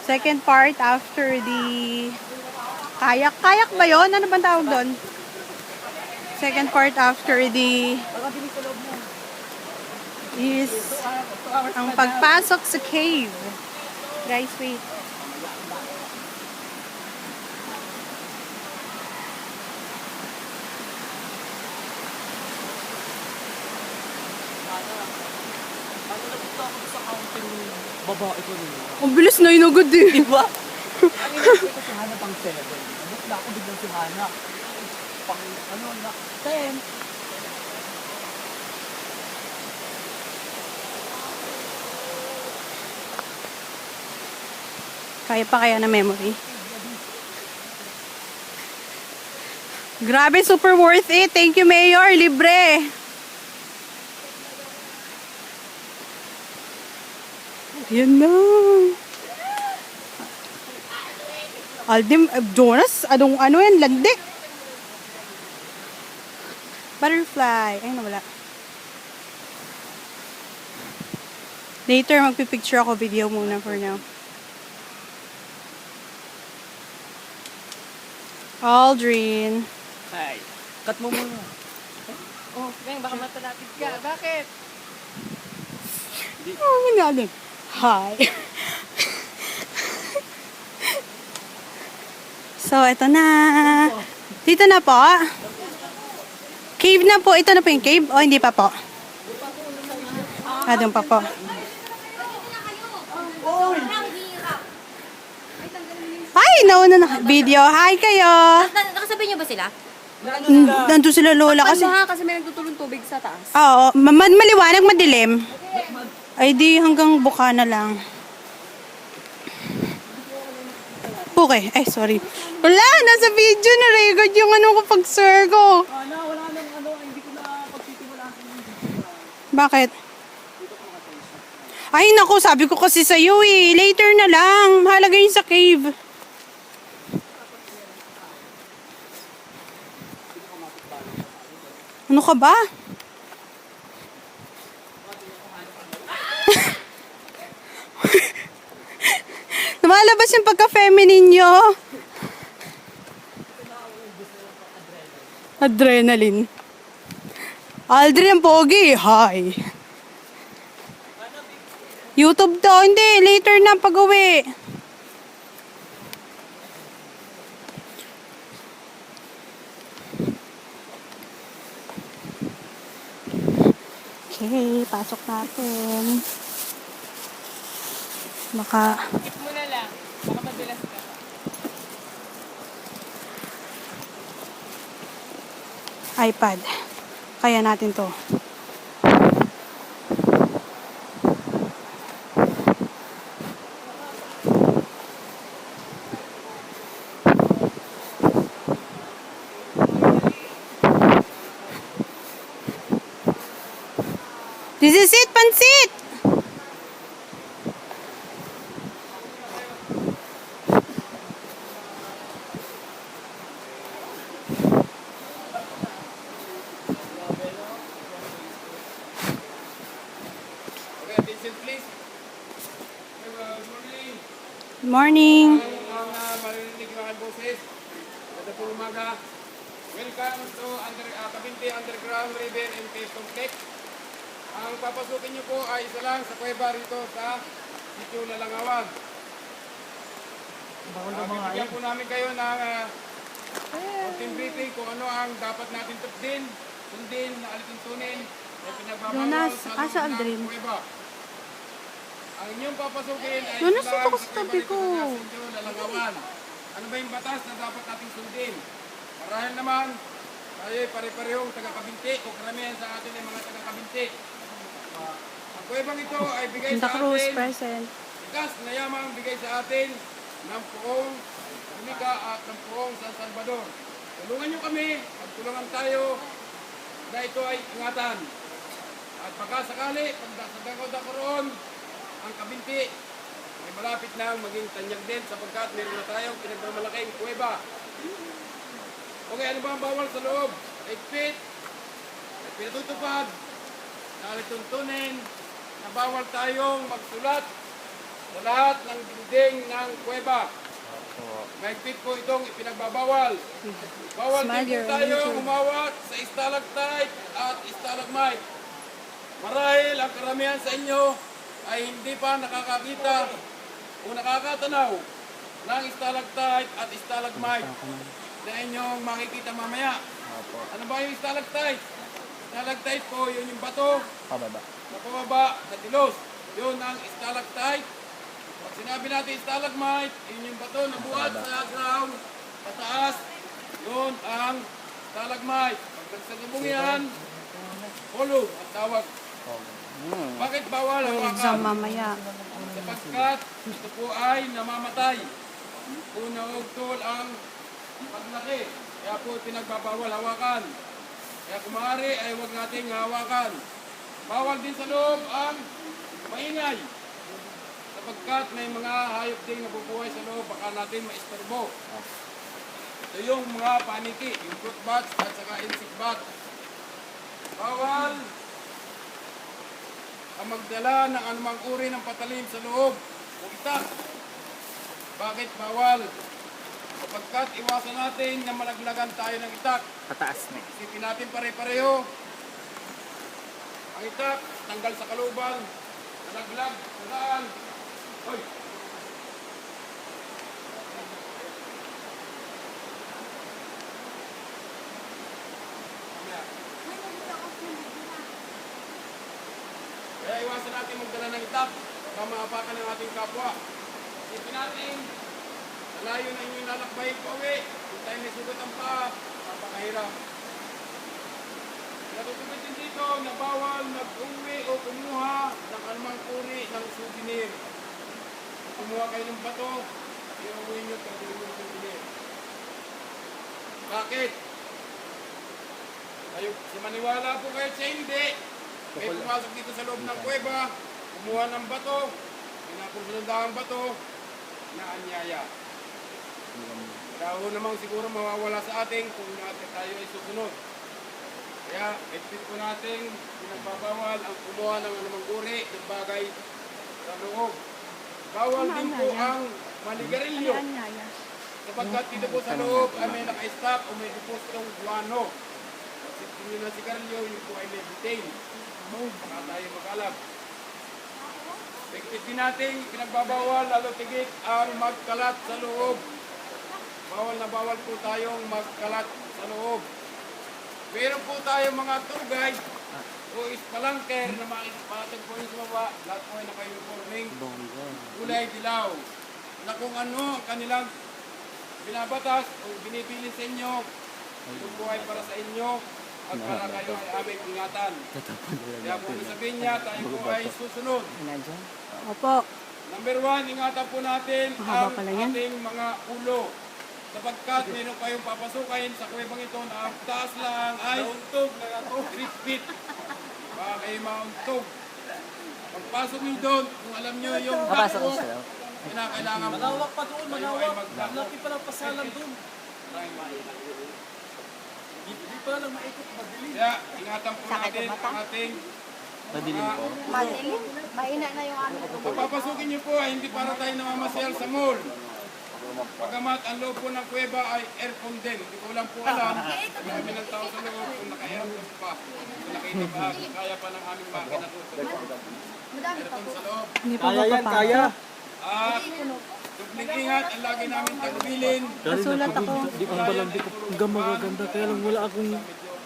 Second part after the kayak. Kayak ba yun? Ano bang tawag doon? Second part after the is ang pagpasok sa cave. Guys, wait. Babae ko rin. Ang bilis na inagad eh. Diba? Ang inagad ko si Hana pang 7. Basta ako biglang si Hana. Pang ano na 10. Kaya pa kaya na memory? Grabe, super worth it. Thank you, Mayor. Libre. Yan na. Aldim, Jonas, anong ano yan? Landi. Butterfly. Ay, nawala. Later, magpipicture ako. Video muna for now. Aldrin. Ay, cut mo muna. Oh, Beng, baka matalapit ka. Bakit? Oh, mangaling. Hi. So, ito na. Dito na po. Cave na po. Ito na po yung cave. O, hindi pa po. Doon pa po. Ay, nauna na. Video. Hi kayo. Nakasabay niyo ba sila? Nandun sila lola kasi. Kasi may nagtutulong tubig sa taas. Oo. Maliwanag, madilim. Ay, di hanggang buka na lang. Okay. Ay, sorry. Wala, nasa video na record yung ano ko pag-sir ko. Wala nang ano, hindi ko na pagtitiwalaan. Bakit? Ay, naku, sabi ko kasi sa'yo eh. Later na lang. Mahalaga yun sa cave. Ano ka ba? Lumalabas yung pagka-feminine nyo. Adrenaline. Aldrin ang pogi. Hi. YouTube to. Hindi. Later na pag-uwi. Okay. Pasok natin. Baka... Skip mo na lang. Baka madulas ka. iPad. Kaya natin to. This is it, pansit! Good morning. Marinig ng aking boses. Ganda po umaga. Welcome to Cabinte Underground River and Cave Complex. Ang papasukin niyo po ay isa lang sa kuweba rito sa Sitio Lalangawan. Bibigyan po namin kayo ng konting briefing kung ano ang dapat natin sundin, na alituntunin, na pinagbabawal Jonas, sa asa loob Aldrin? ng kuweba. Ang inyong papasukin ay Jonas, isa lang ito ko sa sa tabi ko. kuweba rito sa Sitio Lalangawan. Ano ba yung batas na dapat natin sundin? Marahil naman, tayo ay pare-parehong taga-Cabinte o karamihan sa atin ay mga taga-Cabinte. Ang kuwebang ito ay bigay Santa sa Cruz atin, present. ikas na yamang bigay sa atin ng Poong Unica at ng Poong San Salvador. Tulungan nyo kami, magtulungan tayo na ito ay ingatan. At pagkasakali, pagdakod ang Cabinte ay malapit na maging tanyag din sapagkat meron na tayong pinagmamalaking kuweba. Okay, ano ba ang bawal sa loob? 8 feet, ay pinatutupad, na alituntunin, na bawal tayong magsulat o sa lahat ng dingding ng kuweba. Mahigpit po itong ipinagbabawal. Bawal Smile din your po tayo YouTube. umawat sa stalactite at stalagmite. Marahil ang karamihan sa inyo ay hindi pa nakakakita o nakakatanaw ng stalactite at stalagmite na inyong makikita mamaya. Ano ba yung stalactite? Stalactite po, yun yung bato sa pababa, sa tilos. Yun ang stalactite. Pag sinabi natin stalagmite, yun yung bato na buhat sa ground, pataas. Yun ang stalagmite. Pag nagsagabong yan, hollow ang tawag. Bakit bawal Exam hawakan? mamaya. Sapagkat ito po ay namamatay. Una ugtol ang paglaki. Kaya po pinagbabawal hawakan. Kaya kung maaari ay huwag nating hawakan. Bawal din sa loob ang maingay. Sapagkat may mga hayop ding nabubuhay sa loob, baka natin maistorbo. Ito yung mga paniki, yung fruit bats at saka insect bat. Bawal ang magdala ng anumang uri ng patalim sa loob o itak. Bakit bawal? Sapagkat iwasan natin na malaglagan tayo ng itak. Pataas na. Isipin natin pare-pareho. Ang itak, tanggal sa kaluban, nalaglag, saan? Hoy! Mamaya. Kaya iwasan natin magdala ng itak para maapakan ng ating kapwa. Isipin natin, malayo na inyong lalakbayin pa uwi. Kung tayo may sugat ang paa, napakahirap. Natutupit din dito na bawal mag-uwi o kumuha ng anumang uri ng souvenir. Kumuha kayo ng bato, iuwi nyo ito ng souvenir. Bakit? Kayo, maniwala po kayo sa hindi. May pumasok dito sa loob ng kuweba, kumuha ng bato, pinapusunod bato, na anyaya. Kaya ho namang siguro mawawala sa atin kung natin tayo ay susunod. Kaya, expect po natin pinagbabawal ang kumuha ng anumang uri ng bagay sa loob. Bawal din po ang manigarilyo. Sapagkat dito po sa loob ay may naka-stop o may depostong guano. Kung yun ang sigarilyo, yun po ay may butane. Baka tayo mag-alab. Expect din natin pinagbabawal lalo tigit ang magkalat sa loob. Bawal na bawal po tayong magkalat sa loob. Meron po tayo mga tour guide o ispalangker na makikipatag po yung sumaba. Lahat po ay naka-uniforming kulay dilaw. Na kung ano ang kanilang binabatas o binibili sa inyo, ito po ay para sa inyo at para kayo ay aming ingatan. Kaya po sabihin niya, tayo po ay susunod. Opo. Number 1, ingatan po natin Mahaba ang pala yan. ating mga ulo. Sapagkat meron kayong papasukin sa kuwebang ito na ang taas lang ay untog na 3 feet. Baka kayo mauntog. Pagpasok nyo doon, kung alam nyo yung dako, kinakailangan mo. Manawak pa doon, Kayo ay manawak. magdako. Laki pa ng pasalan doon. Hindi pa lang maikot, madilim. Kaya ingatan po natin ang ating madilim po. Madilim. Mahina na yung ano. Papapasukin nyo po ay hindi para tayo namamasyal sa mall. Pagamat ang loob po ng kuweba ay aircon din. Hindi ko lang po alam kung kami ng tao sa loob kung naka-aircon pa. Kung nakita pa, kaya pa ng aming makina to. Aircon sa loob. Hindi pa Kaya yan, papapasok. kaya. At dubling ingat ang lagi namin tagbilin. Nasulat ako. Di ang balang di ko hanggang magaganda. Kaya lang wala akong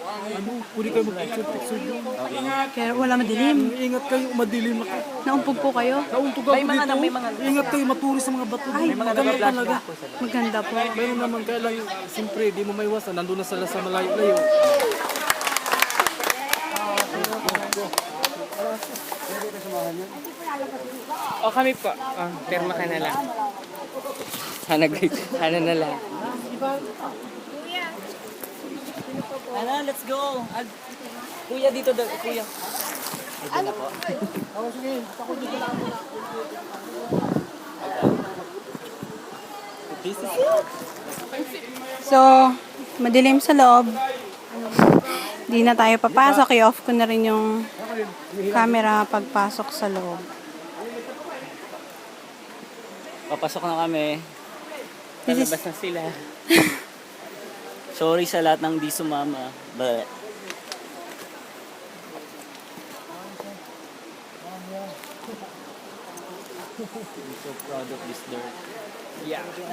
ano, pwede kayo mag-picture doon. Ingat. Kaya wala madilim. Ingat kayo, madilim ako. Naumpog po kayo. Nauntog ako dito. Ingat kayo, maturi sa mga bato. Ay, Maganda talaga. maganda po. Mayroon naman kaya lang, siyempre, di mo maiwasan. Nandun na sila sa malayo-layo. O kami po. Pirma ka na lang. Ano na lang. Ano, let's go. Kuya dito daw, kuya. Dito na po. This is it. So, madilim sa loob. Di na tayo papasok. I-off ko na rin yung camera pagpasok sa loob. Papasok na kami. This is- Lalabas na sila. Sorry sa lahat ng di sumama. But... I'm so proud of this dirt. Yeah.